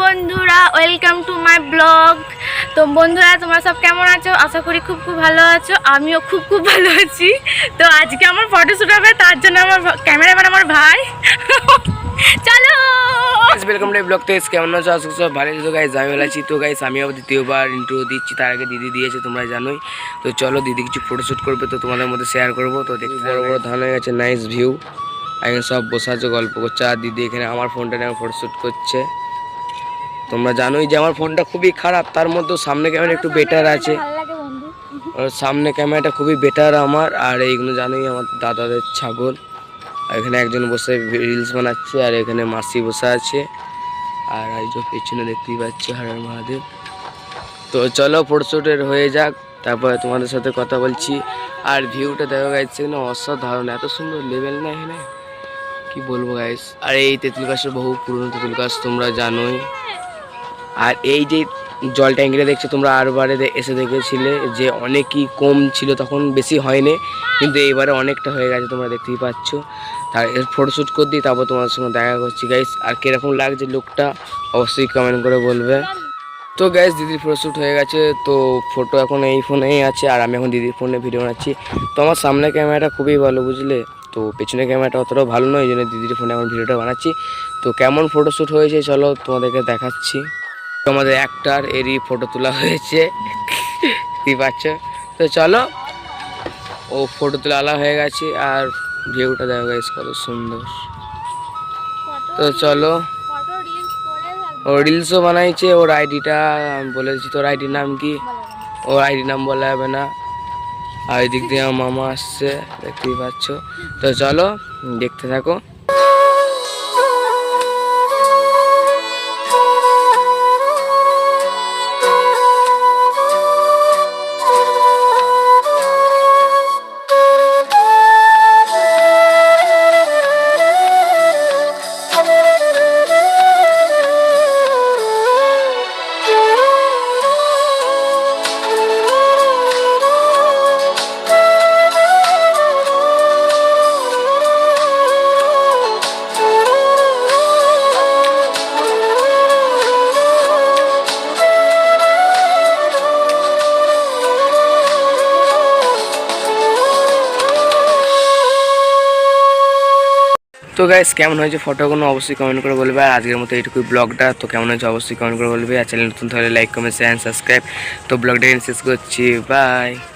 বন্ধুরা, welcome to my blog. তো বন্ধুরা, তোমরা সব কেমন আছো? আশা করি খুব ভালো আছো। আমিও খুব ভালো আছি। তো আজকে আমার ফটোশ্যুট হবে, তার জন্য আমার ক্যামেরাম্যান আমার ভাই। চলো ওয়েলকাম টু ব্লগ। তো কেমন আছো? আজকে সব ভালো আছো গাইস? আমি ভালো আছি। তো গাইস আমি আবার দ্বিতীয়বার ইন্ট্রো দিচ্ছি, তার আগে দিদি দিয়েছে তোমরা জানোই। তো চলো, দিদি কিছু ফটোশ্যুট করবে, তো তোমাদের মধ্যে শেয়ার করবো। তো দেখি বড় বড় ধান হয়ে গেছে, নাইস ভিউ। এখানে সব বসে আছে, গল্প করছে, আর দিদি এখানে আমার ফোনটা নিয়ে ফটোশ্যুট করছে। তোমরা জানোই যে আমার ফোনটা খুবই খারাপ, তার মধ্যেও সামনে ক্যামেরা একটু বেটার আছে। সামনে ক্যামেরাটা খুবই বেটার আমার। আর এইগুলো জানোই আমার দাদাদের ছাগল। এখানে একজন বসে রিলস বানাচ্ছে, আর এখানে মাসি বসে আছে, আর এই যে পেছনে দেখতেই পাচ্ছি হারার মহাদেব। তো চলো ফটোশ্যুটের হয়ে যাক, তারপরে তোমাদের সাথে কথা বলছি। আর ভিউটা দেখা যাচ্ছে না, অসাধারণ, এত সুন্দর লেভেল না এখানে, কি বলবো গাইস। আর এই তেঁতুল গাছটা বহু পুরনো তেঁতুল গাছ, তোমরা জানোই। আর এই যে জল ট্যাঙ্কিটা দেখছো তোমরা, আরবারে এসে দেখেছিলে যে অনেকই কম ছিল, তখন বেশি হয়নি, কিন্তু এইবারে অনেকটা হয়ে গেছে, তোমরা দেখতেই পাচ্ছ। তার এর ফটোশ্যুট করে দিই, তারপর তোমার সঙ্গে দেখা করছি গাইস। আর কীরকম লাগছে লুকটা অবশ্যই কমেন্ট করে বলবে। তো গাইস দিদির ফটোশ্যুট হয়ে গেছে, তো ফটো এখন এই ফোনেই আছে, আর আমি এখন দিদির ফোনে ভিডিও বানাচ্ছি। তো আমার সামনে ক্যামেরাটা খুবই ভালো, বুঝলে, তো পেছনে ক্যামেরাটা অতটাও ভালো নয়, এই জন্য দিদির ফোনে এখন ভিডিওটা বানাচ্ছি। তো কেমন ফটোশ্যুট হয়েছে চলো তোমাদেরকে দেখাচ্ছি। আমাদের অ্যাক্টার এরই ফটো তোলা হয়েছে, কি পাচ্ছ। তো চলো, ও ফটো তোলা হয়ে গেছে, আর ভিউটা দেখো গাইস কত সুন্দর। তো চলো, ও রিলসও বানাইছে, ওর আইডিটা আমি বলেছি। তোর আইডির নাম কি? ওর আইডি নাম বলা যাবে না। আর এই দিক দিয়ে আমার মামা আসছে, দেখতেই পাচ্ছ। তো চলো দেখতে থাকো। তো গাইস কেমন হয়েছে ফটোগুলো অবশ্যই কমেন্ট করে বলবে। আর আজকের মতো এইটুকুই ব্লগটা, তো কেমন হয়েছে অবশ্যই কমেন্ট করে বলবে। আর চ্যানেল নতুন তাহলে লাইক কমেন্ট শেয়ার সাবস্ক্রাইব। তো ব্লগটা শেষ করছি, বাই।